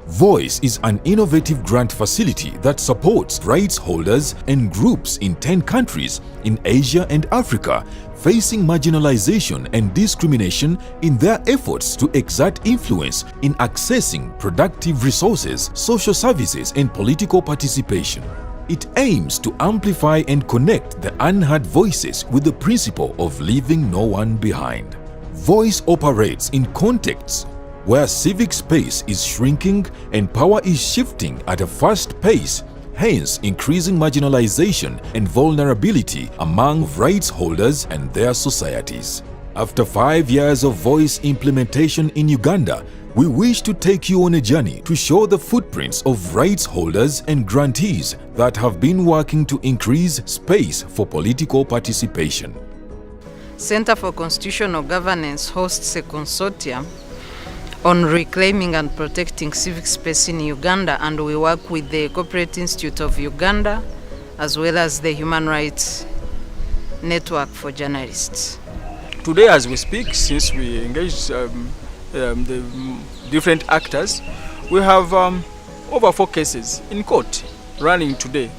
Voice is an innovative grant facility that supports rights holders and groups in 10 countries in Asia and Africa facing marginalization and discrimination in their efforts to exert influence in accessing productive resources, social services, and political participation. It aims to amplify and connect the unheard voices with the principle of leaving no one behind. Voice operates in contexts where civic space is shrinking and power is shifting at a fast pace, hence increasing marginalization and vulnerability among rights holders and their societies. After 5 years of voice implementation in Uganda, we wish to take you on a journey to show the footprints of rights holders and grantees that have been working to increase space for political participation. Center for Constitutional Governance hosts a consortium on reclaiming and protecting civic space in Uganda, and we work with the Corporate Institute of Uganda as well as the Human Rights Network for Journalists. Today as we speak, since we engaged the different actors, we have over 4 cases in court running today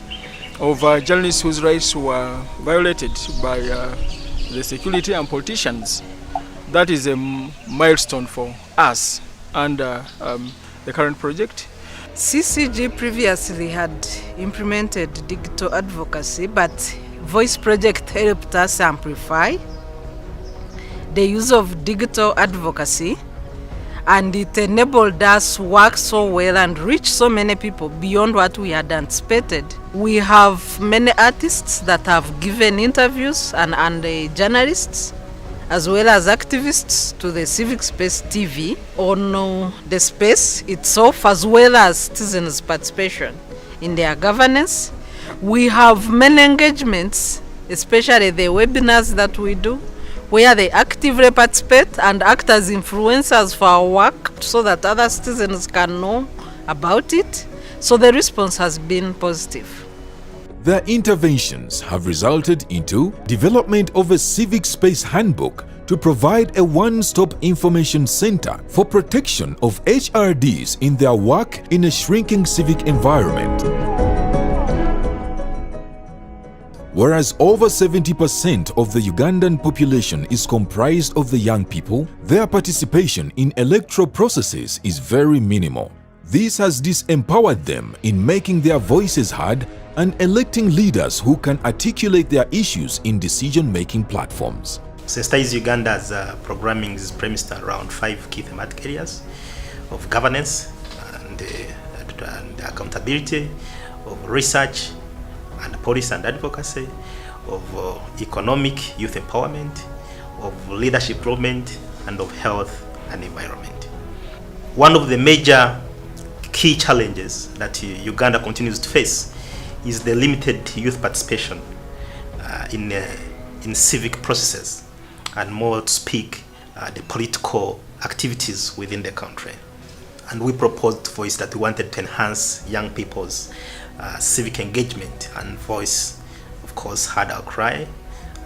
of journalists whose rights were violated by the security and politicians. That is a milestone for us and the current project. CCG previously had implemented digital advocacy, but Voice Project helped us amplify the use of digital advocacy, and it enabled us work so well and reach so many people beyond what we had anticipated. We have many artists that have given interviews and journalists as well as activists to the Civic Space TV on the space itself, as well as citizens' participation in their governance. We have many engagements, especially the webinars that we do, where they actively participate and act as influencers for our work so that other citizens can know about it. So the response has been positive. Their interventions have resulted into development of a Civic Space Handbook to provide a one-stop information center for protection of HRDs in their work in a shrinking civic environment. Whereas over 70% of the Ugandan population is comprised of the young people, their participation in electoral processes is very minimal. This has disempowered them in making their voices heard and electing leaders who can articulate their issues in decision-making platforms. Sensitize Uganda's programming is premised around 5 key thematic areas of governance and accountability, of research and policy and advocacy, of economic youth empowerment, of leadership development, and of health and environment. One of the major key challenges that Uganda continues to face is the limited youth participation in civic processes, and more to speak, the political activities within the country. And we proposed Voice that we wanted to enhance young people's civic engagement, and Voice, of course, heard our cry,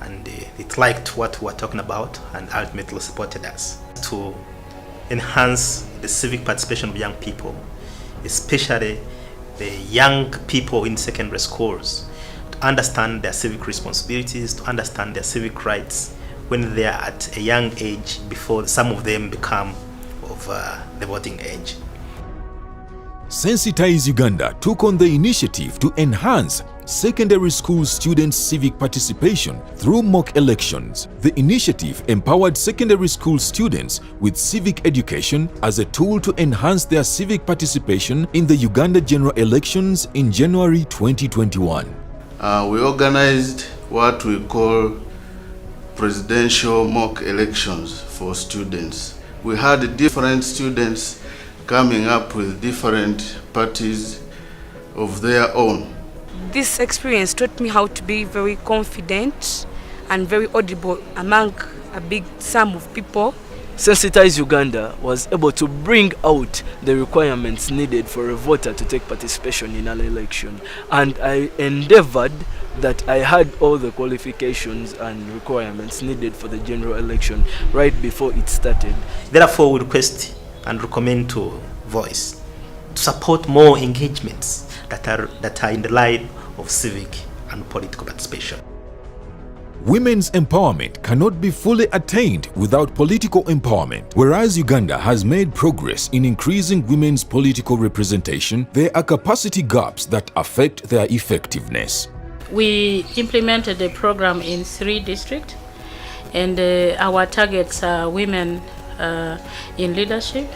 and it liked what we were talking about and ultimately supported us to enhance the civic participation of young people, especially the young people in secondary schools, to understand their civic responsibilities, to understand their civic rights when they are at a young age, before some of them become of the voting age. Sensitize Uganda took on the initiative to enhance secondary school students' civic participation through mock elections. The initiative empowered secondary school students with civic education as a tool to enhance their civic participation in the Uganda general elections in January 2021. We organized what we call presidential mock elections for students. We had different students coming up with different parties of their own. This experience taught me how to be very confident and very audible among a big sum of people. Sensitize Uganda was able to bring out the requirements needed for a voter to take participation in an election, and I endeavored that I had all the qualifications and requirements needed for the general election right before it started. Therefore, we request and recommend to Voice support more engagements that are in the line of civic and political participation. Women's empowerment cannot be fully attained without political empowerment. Whereas Uganda has made progress in increasing women's political representation, there are capacity gaps that affect their effectiveness. We implemented a program in 3 districts, and our targets are women in leadership,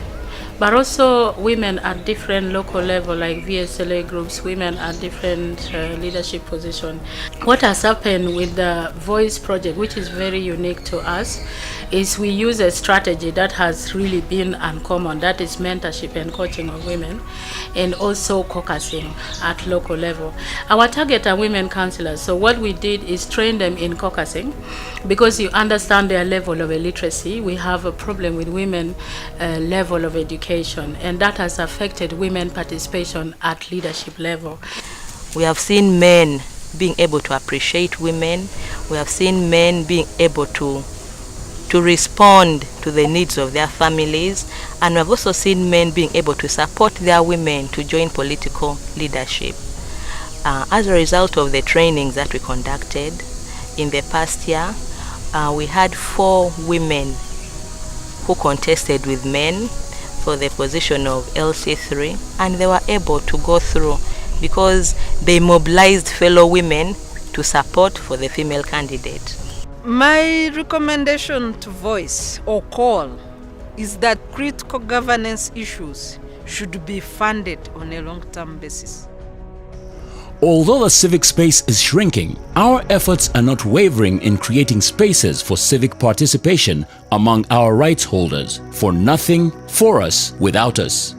but also women at different local level like VSLA groups, women at different leadership positions. What has happened with the Voice project, which is very unique to us, is we use a strategy that has really been uncommon, that is mentorship and coaching of women, and also caucusing at local level. Our target are women councillors, so what we did is train them in caucusing, because you understand their level of illiteracy. We have a problem with women level of education, and that has affected women participation at leadership level. We have seen men being able to appreciate women. We have seen men being able to respond to the needs of their families, and we have also seen men being able to support their women to join political leadership. As a result of the trainings that we conducted in the past year, we had 4 women who contested with men for the position of LC3, and they were able to go through because they mobilized fellow women to support for the female candidate. My recommendation to Voice or call is that critical governance issues should be funded on a long-term basis. Although the civic space is shrinking, our efforts are not wavering in creating spaces for civic participation among our rights holders. For nothing, for us, without us.